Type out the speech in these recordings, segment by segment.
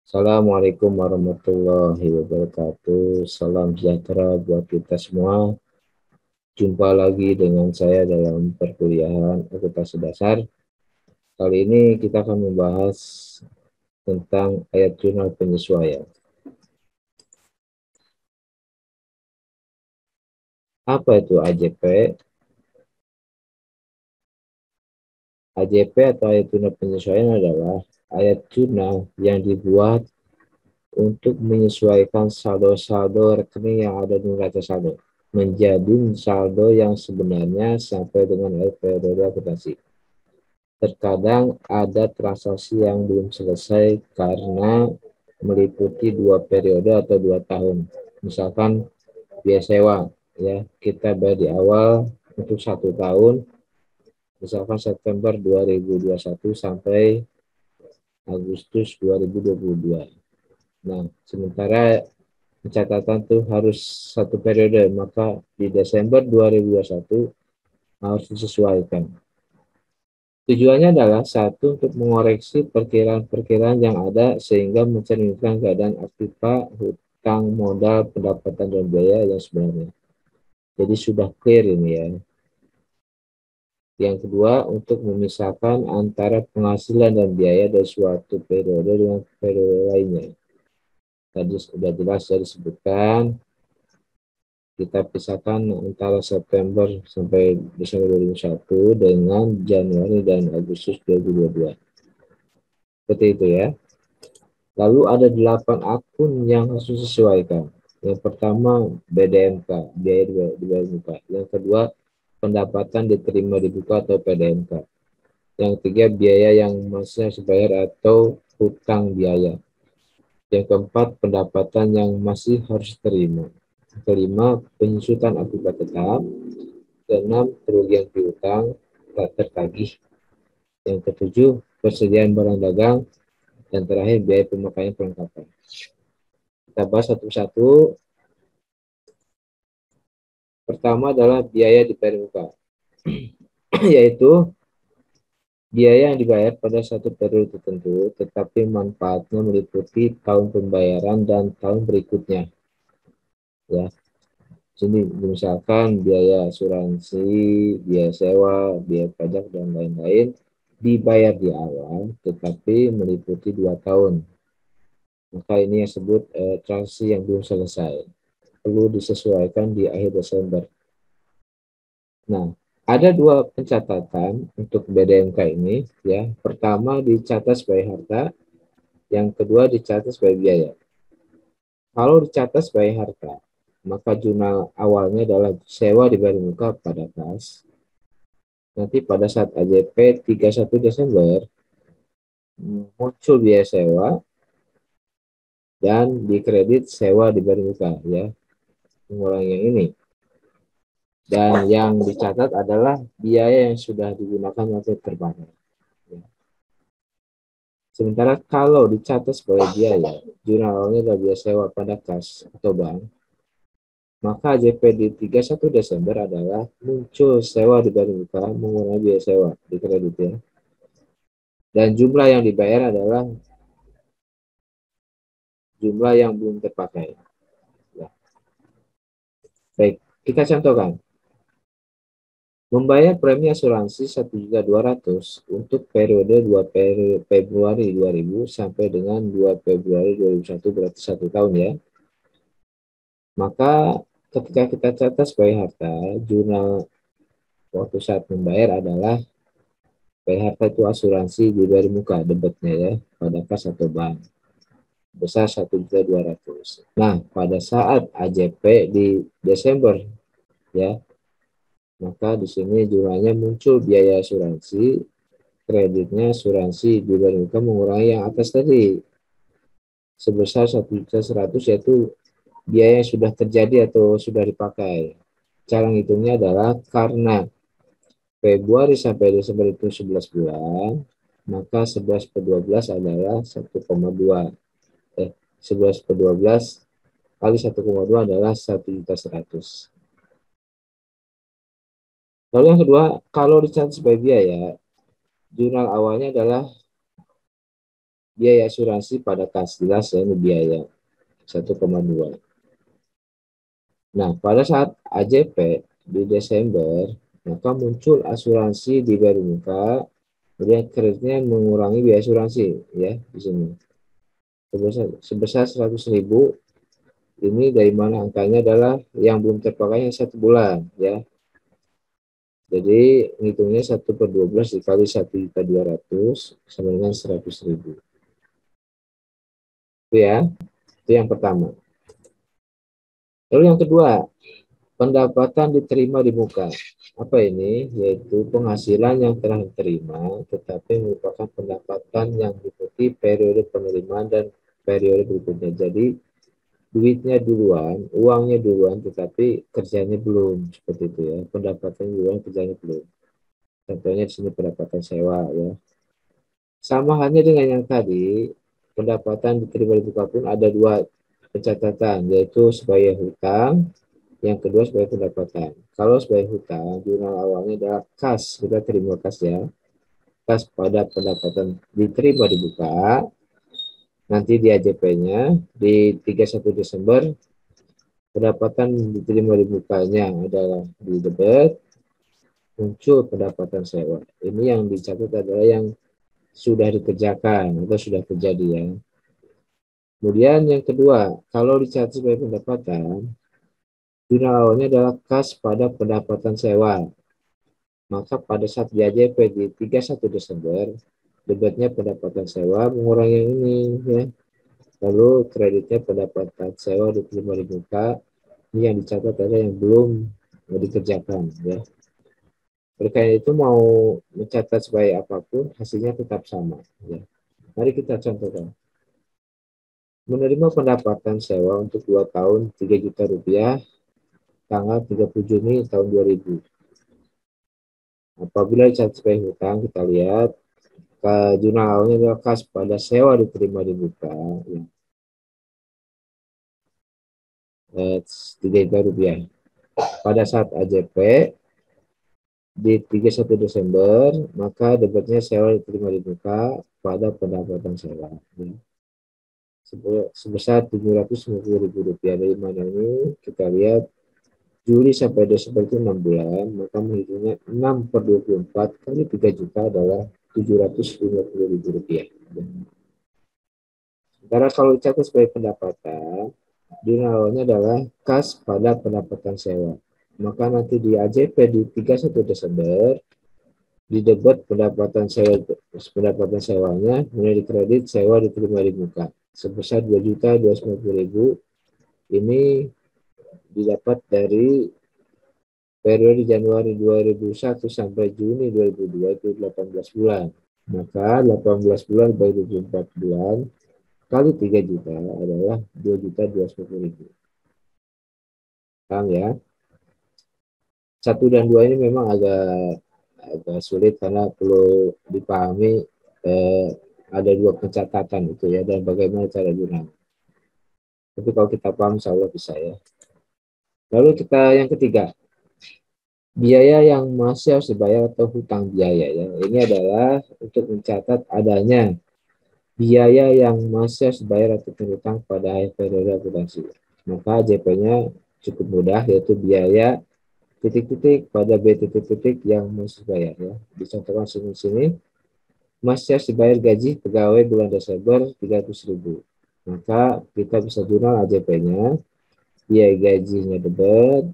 Assalamualaikum warahmatullahi wabarakatuh. Salam sejahtera buat kita semua. Jumpa lagi dengan saya dalam perkuliahan akuntansi dasar. Kali ini kita akan membahas tentang ayat jurnal penyesuaian. Apa itu AJP? AJP atau ayat jurnal penyesuaian adalah ayat jurnal yang dibuat untuk menyesuaikan saldo-saldo rekening yang ada di neraca saldo menjadi saldo yang sebenarnya sampai dengan akhir periode akuntansi. Terkadang ada transaksi yang belum selesai karena meliputi 2 periode atau 2 tahun. Misalkan biaya sewa, ya kita bayar di awal untuk 1 tahun, misalkan September 2021 sampai Agustus 2022. Nah, sementara pencatatan tuh harus 1 periode, maka di Desember 2021 harus disesuaikan. Tujuannya adalah satu, untuk mengoreksi perkiraan-perkiraan yang ada sehingga mencerminkan keadaan aktiva, hutang, modal, pendapatan, dan biaya yang sebenarnya. Jadi sudah clear ini ya. Yang kedua, untuk memisahkan antara penghasilan dan biaya dari suatu periode dengan periode lainnya. Tadi sudah jelas saya disebutkan, kita pisahkan antara September sampai Desember 2021 dengan Januari dan Agustus 2022. Seperti itu ya. Lalu ada 8 akun yang harus disesuaikan. Yang pertama BDMK, biaya dibayar muka. Yang kedua pendapatan diterima di buka atau PDMK. Yang ketiga biaya yang masih harus dibayar atau hutang biaya. Yang keempat pendapatan yang masih harus diterima. Yang kelima penyusutan akibat tetap. Keenam kerugian piutang tak tertagih. Yang ketujuh persediaan barang dagang. Dan terakhir biaya pemakaian perlengkapan. Kita bahas satu-satu. Pertama adalah biaya dibayar muka, yaitu biaya yang dibayar pada satu periode tertentu, tetapi manfaatnya meliputi tahun pembayaran dan tahun berikutnya. Ya, sini misalkan biaya asuransi, biaya sewa, biaya pajak dan lain-lain dibayar di awal, tetapi meliputi 2 tahun. Maka ini yang disebut transaksi yang belum selesai, perlu disesuaikan di akhir Desember. Nah, ada 2 pencatatan untuk BDMK ini, ya. Pertama dicatat sebagai harta, yang kedua dicatat sebagai biaya. Kalau dicatat sebagai harta, maka jurnal awalnya adalah sewa dibayar muka pada kas. Nanti pada saat AJP 31 Desember muncul biaya sewa dan dikredit sewa dibayar muka, ya. Mengurangi yang ini. Dan yang dicatat adalah biaya yang sudah digunakan atau terbayar. Sementara kalau dicatat sebagai biaya, jurnal awalnya adalah biaya sewa pada kas atau bank, maka JP di 31 Desember adalah muncul sewa dibayar muka mengurangi biaya sewa di kredit ya. Dan jumlah yang dibayar adalah jumlah yang belum terpakai. Ya. Baik, kita contohkan. Membayar premi asuransi 1.200.000 untuk periode 2 Februari 2000 sampai dengan 2 Februari 2001, berarti 1 tahun ya. Maka ketika kita catat sebagai harta, jurnal waktu saat membayar adalah harta itu asuransi dibayar muka debitnya ya pada kas atau bank besar 1.200.000. Nah, pada saat AJP di Desember ya, maka di sini jumlahnya muncul biaya asuransi, kreditnya asuransi dibayar muka mengurangi yang atas tadi sebesar 1.100.000, yaitu biaya yang sudah terjadi atau sudah dipakai. Cara ngitungnya adalah karena Februari sampai Desember itu 11 bulan, maka 11 per 12 adalah 1,2. 11 per 12 kali 1,2 adalah 1.100.000. Lalu yang kedua, kalau dicatat sebagai biaya, jurnal awalnya adalah biaya asuransi pada kas, jelas ya, ini biaya 1,2. Nah, pada saat AJP di Desember, maka muncul asuransi di bayar muka, kemudian kreditnya mengurangi biaya asuransi ya di sini. Sebesar 100.000. Ini dari mana angkanya adalah yang belum terpakai yang 1 bulan ya. Jadi ngitungnya 1/12 dikali 1.200.000 sama dengan 100.000. Itu ya, itu yang pertama. Lalu yang kedua, pendapatan diterima di muka. Apa ini? Yaitu penghasilan yang telah diterima, tetapi merupakan pendapatan yang diikuti periode penerimaan dan periode berikutnya. Jadi duitnya duluan, uangnya duluan, tetapi kerjanya belum, seperti itu ya. Pendapatan duluan, kerjanya belum. Contohnya di sini pendapatan sewa ya. Sama halnya dengan yang tadi, pendapatan diterima di muka pun ada dua pencatatan, yaitu sebagai hutang, yang kedua sebagai pendapatan. Kalau sebagai hutang, jurnal awalnya adalah kas, kita terima kas ya. Kas pada pendapatan diterima di muka, nanti di AJP-nya di 31 Desember pendapatan diterima di mukanya adalah di debit, muncul pendapatan sewa. Ini yang dicatat adalah yang sudah dikerjakan atau sudah terjadi ya. Kemudian yang kedua, kalau dicatat sebagai pendapatan, jurnal awalnya adalah kas pada pendapatan sewa. Maka pada saat di AJP di 31 Desember, debitnya pendapatan sewa mengurangi yang ini ya. Lalu kreditnya pendapatan sewa diterima di muka, ini yang dicatat ada yang belum dikerjakan ya. Oleh karena itu mau mencatat sebagai apapun hasilnya tetap sama ya. Mari kita contohkan. Menerima pendapatan sewa untuk 2 tahun 3 juta rupiah tanggal 30 Juni tahun 2000. Apabila dicatat sebagai hutang, kita lihat ke jurnal awalnya adalah kas pada sewa diterima di muka ya. 3 juta rupiah. Pada saat AJP di 31 Desember, maka debitnya sewa diterima di muka pada pendapatan sewa ya. Sebesar Rp750.000. Dari mana ini? Kita lihat Juli sampai Desember itu 6 bulan, maka menghitungnya 6/24 kali 3 juta adalah Rp750.000. Sementara kalau dicatat sebagai pendapatan, jurnalnya adalah kas pada pendapatan sewa. Maka nanti di AJP di 31 Desember, di debit pendapatan sewanya, kemudian di kredit sewa diterima di muka sebesar Rp2.250.000. Ini didapat dari periode Januari 2001 sampai Juni 2002 itu 18 bulan. Maka 18 bulan bagi 24 bulan kali 3 juta adalah Rp2.250.000. Paham ya? 1 dan 2 ini memang agak sulit karena perlu dipahami ada 2 pencatatan itu ya, dan bagaimana cara gunakan. Tapi kalau kita paham, insya Allah bisa ya. Lalu kita yang ketiga, biaya yang masih harus dibayar atau hutang biaya ya. Ini adalah untuk mencatat adanya biaya yang masih harus dibayar atau hutang pada akhir periode akuntansi. Maka JP-nya cukup mudah, yaitu biaya titik-titik pada B titik-titik yang masih dibayar ya. Dicontohkan sini masih harus dibayar gaji pegawai bulan Desember 300.000. Maka kita bisa jurnal AJP-nya, biaya gajinya debit,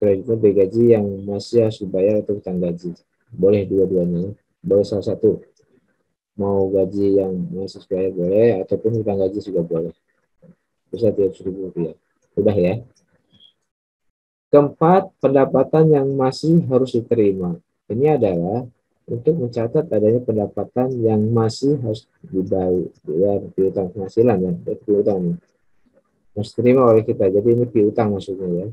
kreditnya biaya gaji yang masih harus dibayar atau hutang gaji. Boleh dua-duanya, boleh salah satu. Mau gaji yang masih dibayar boleh, ataupun hutang gaji juga boleh. Bisa Rp300.000. Udah ya. Keempat, pendapatan yang masih harus diterima. Ini adalah untuk mencatat adanya pendapatan yang masih harus dibayar piutang penghasilan ya, piutang harus diterima oleh kita. Jadi ini piutang maksudnya ya.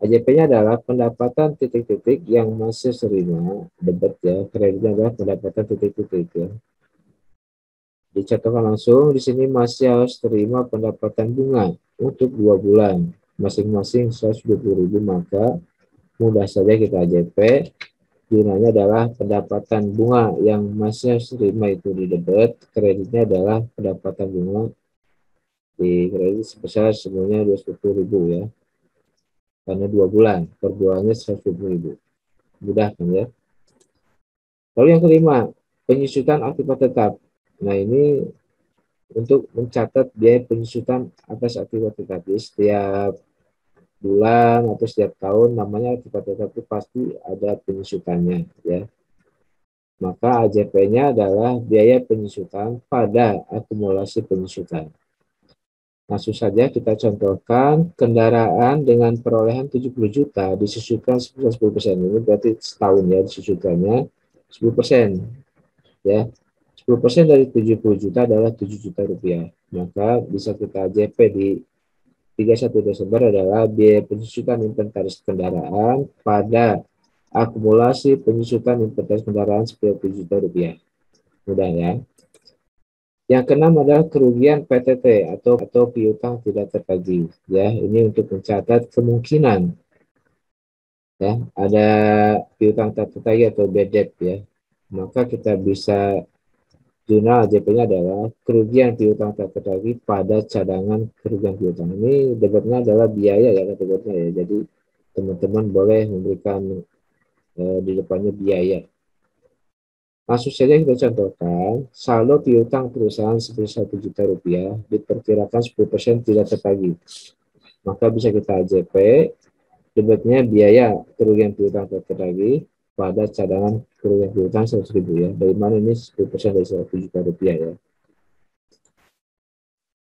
AJP-nya adalah pendapatan titik-titik yang masih terima debit ya, kreditnya adalah pendapatan titik-titik ya. Dicontohkan langsung di sini masih harus terima pendapatan bunga untuk 2 bulan masing-masing 120.000, maka mudah saja kita AJP jurnalnya adalah pendapatan bunga yang masih harus terima itu di debit, kreditnya adalah pendapatan bunga di kredit sebesar semuanya 210.000 ya, karena 2 bulan, per bulannya 120.000. Mudah kan ya. Lalu yang kelima, penyusutan akibat tetap. Nah ini untuk mencatat biaya penyusutan atas akibat tetap. Jadi setiap bulan atau setiap tahun namanya akibat tetap itu pasti ada penyusutannya ya. Maka AJP-nya adalah biaya penyusutan pada akumulasi penyusutan. Langsung saja kita contohkan kendaraan dengan perolehan 70 juta disusukan sebesar 10%. Ini berarti setahun ya disusukannya 10%. Ya, 10% dari 70 juta adalah 7 juta rupiah. Maka bisa kita AJP di 31 Desember adalah biaya penyusutan inventaris kendaraan pada akumulasi penyusutan inventaris kendaraan sekitar 7 juta rupiah. Mudah ya. Yang keenam adalah kerugian PTT atau piutang tidak tertagih. Ya, ini untuk mencatat kemungkinan ya ada piutang tak tertagih atau bad debt ya. Maka kita bisa jurnal AJP-nya adalah kerugian piutang tak tertagih pada cadangan kerugian piutang. Ini debitnya adalah biaya ya kategorinya ya. Jadi teman-teman boleh memberikan di depannya biaya. Langsung saja kita contohkan, saldo piutang perusahaan sebesar 1 juta rupiah diperkirakan 10% tidak tertagih. Maka bisa kita AJP, debitnya biaya kerugian piutang tak tertagih pada cadangan kerugian piutang 100.000 ya. Dari mana ini 10% dari 1 juta rupiah ya.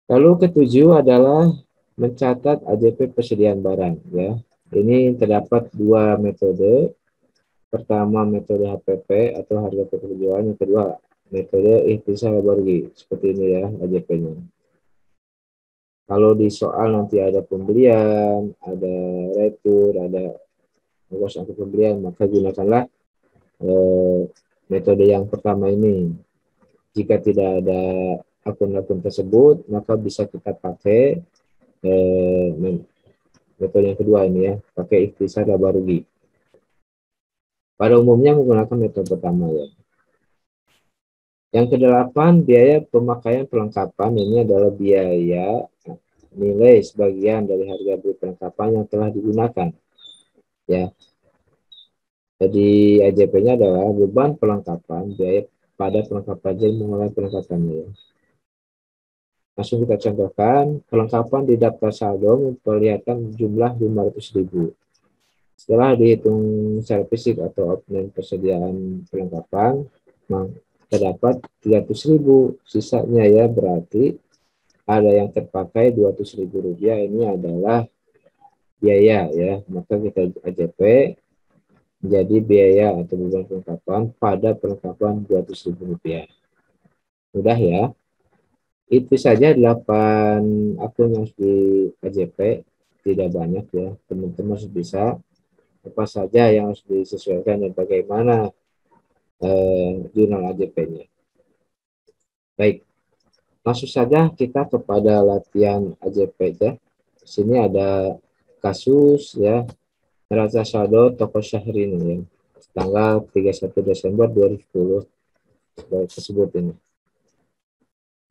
Lalu ketujuh adalah mencatat AJP persediaan barang ya. Ini terdapat dua metode. Pertama metode HPP atau harga penjualan, yang kedua metode ikhtisar laba rugi. Seperti ini ya AJP-nya. Kalau di soal nanti ada pembelian, ada retur, ada ongkos angkut pembelian, maka gunakanlah metode yang pertama ini. Jika tidak ada akun-akun tersebut, maka bisa kita pakai metode yang kedua ini ya, pakai ikhtisar laba rugi. Pada umumnya menggunakan metode pertama ya. Yang kedelapan, biaya pemakaian perlengkapan. Ini adalah biaya nilai sebagian dari harga beli perlengkapan yang telah digunakan. Ya. Jadi AJP-nya adalah beban perlengkapan, biaya pada perlengkapan jadi mengurangi perlengkapannya. Ya. Langsung kita contohkan, perlengkapan di daftar saldo memperlihatkan jumlah 500.000. Setelah dihitung secara fisik atau outline persediaan perlengkapan, terdapat 300.000. Sisanya ya berarti ada yang terpakai 200.000 rupiah. Ini adalah biaya ya. Maka kita AJP menjadi biaya atau beban perlengkapan pada perlengkapan 200.000 rupiah. Mudah ya. Itu saja 8 akun yang harus di AJP. Tidak banyak ya. Teman-teman harus bisa apa saja yang harus disesuaikan dan bagaimana jurnal AJP-nya. Baik, langsung saja kita kepada latihan AJP ya. Di sini ada kasus ya, neraca saldo toko Syahrini ya, tanggal 31 Desember 2010 tersebut ini.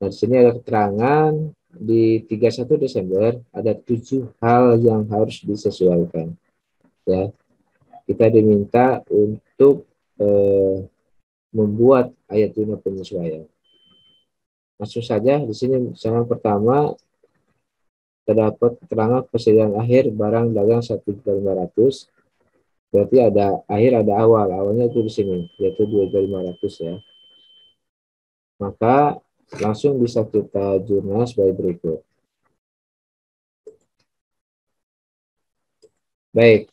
Nah, di sini ada keterangan di 31 Desember ada 7 hal yang harus disesuaikan ya. Kita diminta untuk membuat ayat jurnal penyesuaian. Langsung saja di sini yang pertama terdapat keterangan persediaan akhir barang dagang 1.500.000. Berarti ada akhir ada awal. Awalnya itu di sini yaitu 2.500 ya. Maka langsung bisa kita jurnal sebagai berikut. Baik.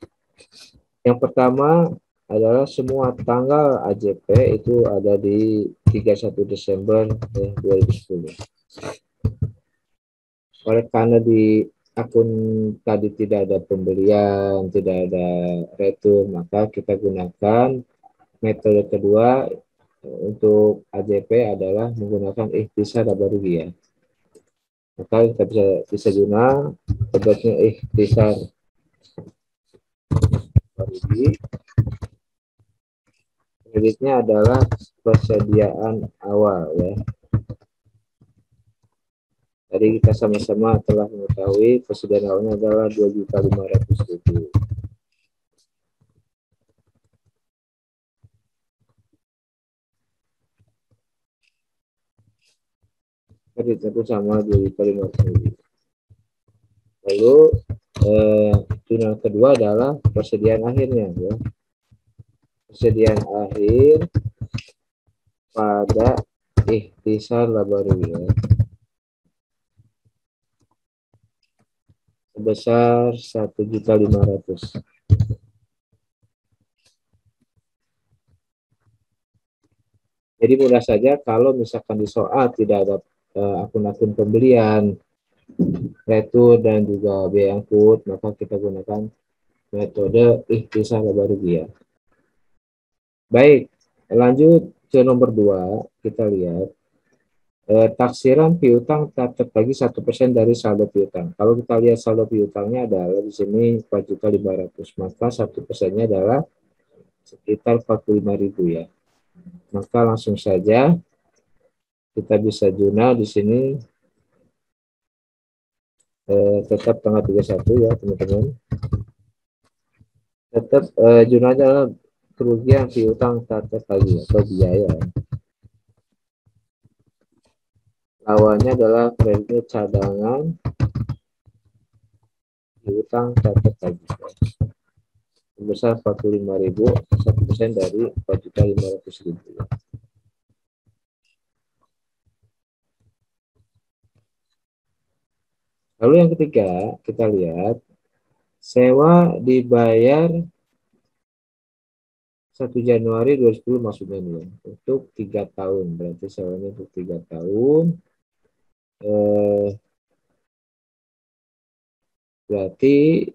Yang pertama adalah semua tanggal AJP itu ada di 31 Desember 2010. Oleh karena di akun tadi tidak ada pembelian, tidak ada retur, maka kita gunakan metode kedua untuk AJP adalah menggunakan ikhtisar laba rugi ya. Maka kita bisa guna bentuknya ikhtisar laba rugi Kreditnya adalah persediaan awal ya. Tadi kita sama-sama telah mengetahui persediaan awalnya adalah 2.500.000. Kreditnya pun sama 2.500.000. Lalu jurnal kedua adalah persediaan akhirnya ya. Persediaan akhir pada ikhtisar labariyah sebesar 1.500.000. Jadi mudah saja kalau misalkan di soal tidak ada akun-akun pembelian, retur dan juga biaya angkut, maka kita gunakan metode ikhtisar labariyah. Baik, lanjut ke nomor 2, kita lihat taksiran piutang tetap bagi 1% dari saldo piutang. Kalau kita lihat saldo piutangnya adalah di sini 4.500.000, maka 1%-nya adalah sekitar 45.000 ya. Maka langsung saja kita bisa jurnal di sini tetap tanggal 31 ya teman-teman. Tetap jurnalnya adalah kerugian piutang tetap bagi atau biaya. Lawannya adalah kredit cadangan piutang tetap bagi sebesar 45.000, 1% dari 4.500.000. Lalu yang ketiga, kita lihat sewa dibayar 1 Januari 2010 maksudnya nih, untuk 3 tahun. Berarti sewanya untuk 3 tahun. Berarti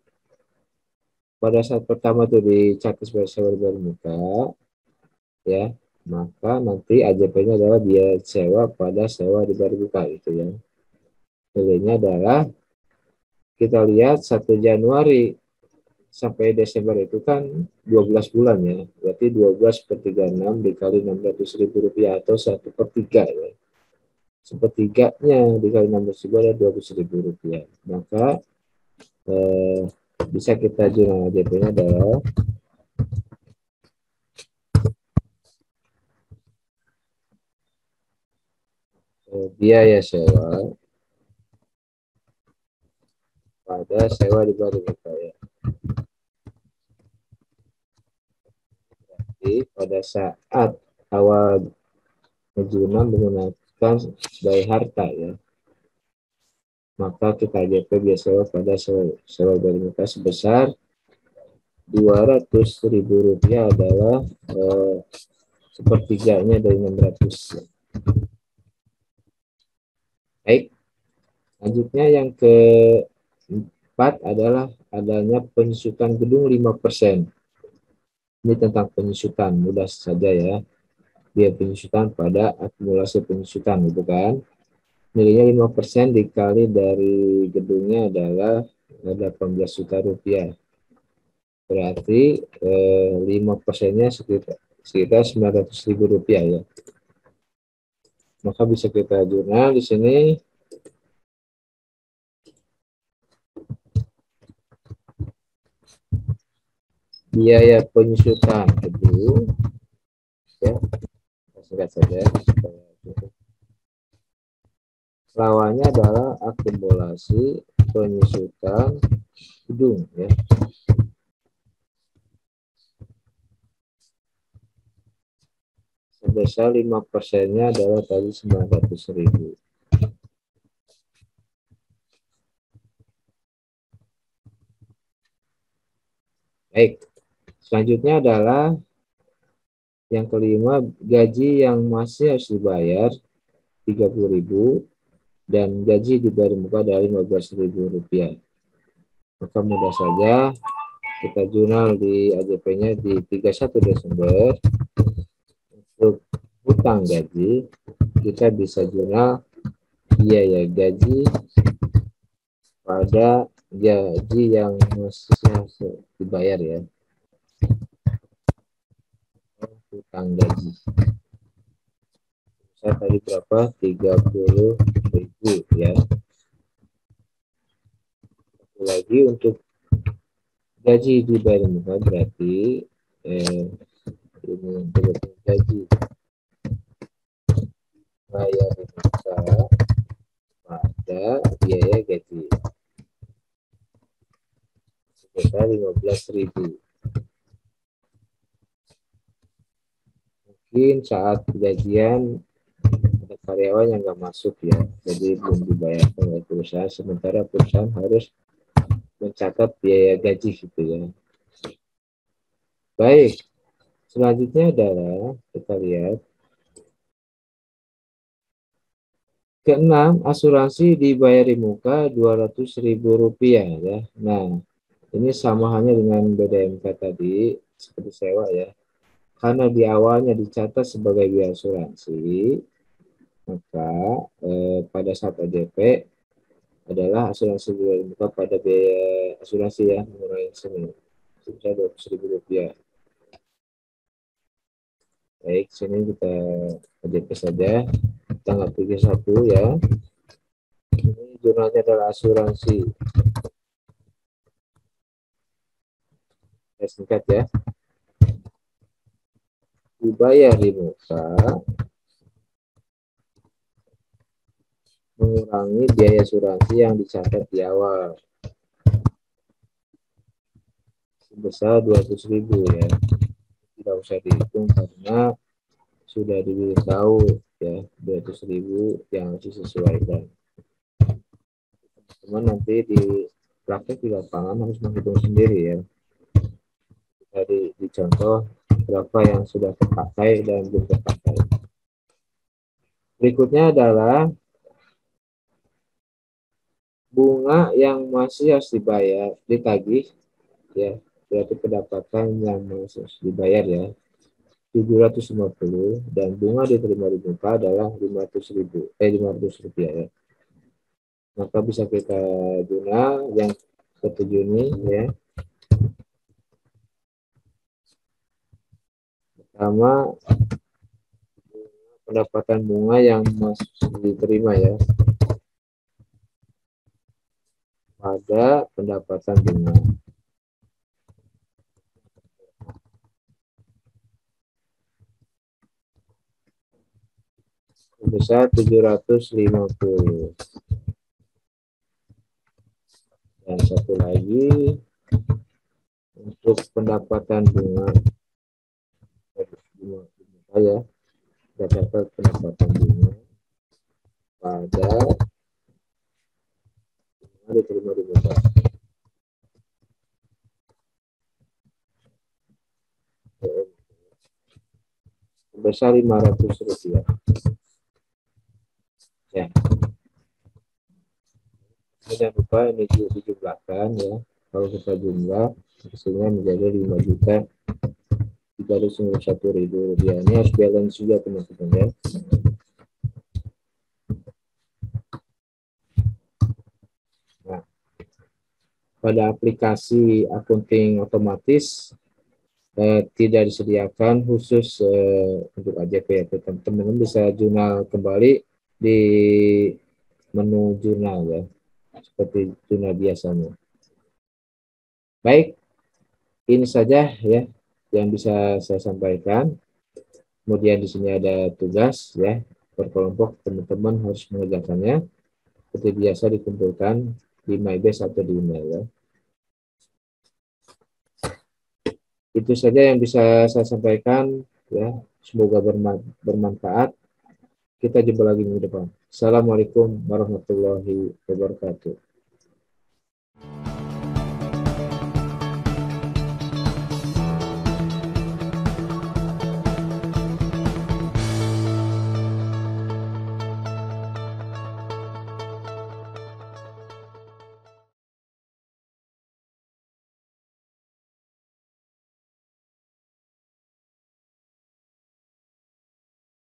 pada saat pertama itu dicatat sebagai sewa dibayar muka, ya, maka nanti AJP-nya adalah biaya sewa pada sewa dibayar muka itu ya. Nilainya adalah kita lihat 1 Januari sampai Desember itu kan 12 bulan ya. Berarti 12 per 36 dikali 600.000 rupiah atau 1/3 ya. Sepertiganya dikali 600.000 ada 12.000 rupiah. Maka bisa kita jurnal AJP-nya adalah biaya sewa pada sewa dibayar muka ya. Jadi pada saat awal jurnal menggunakan sebagai harta ya, maka kita AJP biaya sewa pada sewa dibayar muka sebesar 200.000 rupiah adalah sepertiganya dari 600. Baik, lanjutnya yang keempat adalah adanya penyusutan gedung 5%. Ini tentang penyusutan, mudah saja ya. Biaya penyusutan pada akumulasi penyusutan, gitu kan. Nilainya 5% dikali dari gedungnya adalah 18 juta rupiah. Berarti 5%-nya sekitar 900.000 rupiah ya. Maka bisa kita jurnal di sini biaya penyusutan gedung ya, singkat saja. Lawannya adalah akumulasi penyusutan gedung ya. Sebesar 5%-nya adalah tadi 900.000. Baik, selanjutnya adalah yang kelima, gaji yang masih harus dibayar 30.000 dan gaji dibayar muka dari 15.000 rupiah. Maka mudah saja kita jurnal di AJP-nya di 31 Desember. Untuk hutang gaji, kita bisa jurnal biaya gaji pada gaji yang masih dibayar ya. utang gaji. Saya tadi berapa? 30.000 ya. Lagi untuk gaji dibayar muka berarti ini untuk gaji bayar muka pada biaya gaji sebesar 15.000. Mungkin saat gajian ada karyawan yang nggak masuk ya, jadi belum dibayarkan oleh perusahaan, sementara perusahaan harus mencatat biaya gaji gitu ya. Baik, selanjutnya adalah kita lihat keenam, asuransi dibayar di muka Rp200.000 ya. Nah, ini sama hanya dengan BDMK tadi seperti sewa ya. Karena di awalnya dicatat sebagai biaya asuransi, maka pada saat ADP adalah asuransi dibayar di muka pada biaya asuransi ya, mengurangi sini sebesar Rp200.000. Baik, sini kita ADP saja tanggal 31 ya. Ini jurnalnya adalah asuransi. Singkat ya. Dibayar di muka mengurangi biaya asuransi yang dicatat di awal sebesar 200.000 ya. Tidak usah dihitung karena sudah diberitahu ya 200.000 yang harus disesuaikan. Teman nanti di praktek di lapangan harus menghitung sendiri ya. Jadi di contoh berapa yang sudah terpakai dan belum terpakai. Berikutnya adalah bunga yang masih harus dibayar, ditagih ya, berarti pendapatan yang masih harus dibayar ya 750 dan bunga diterima di muka adalah 500.000 500 rupiah ya. Maka bisa kita guna yang ketujuh ini ya. Pertama, pendapatan bunga yang masih diterima ya pada pendapatan bunga sebesar 750. Dan satu lagi untuk pendapatan bunga ya, dapat pendapatan bunga pada bunga diterima di muka sebesar 500 rupiah ya. Jangan lupa ini dijumlahkan ya, kalau kita jumlah hasilnya menjadi 5.391.000 rupiah. Ini harus balance juga teman-teman ya. Nah, pada aplikasi accounting otomatis tidak disediakan khusus untuk AJP ya. Teman-teman bisa jurnal kembali di menu jurnal ya, seperti jurnal biasanya. Baik, ini saja ya yang bisa saya sampaikan. Kemudian di sini ada tugas ya, per kelompok teman-teman harus mengerjakannya. Seperti biasa dikumpulkan di MyBase atau di email ya. Itu saja yang bisa saya sampaikan ya. Semoga bermanfaat. Kita jumpa lagi minggu depan. Assalamualaikum warahmatullahi wabarakatuh.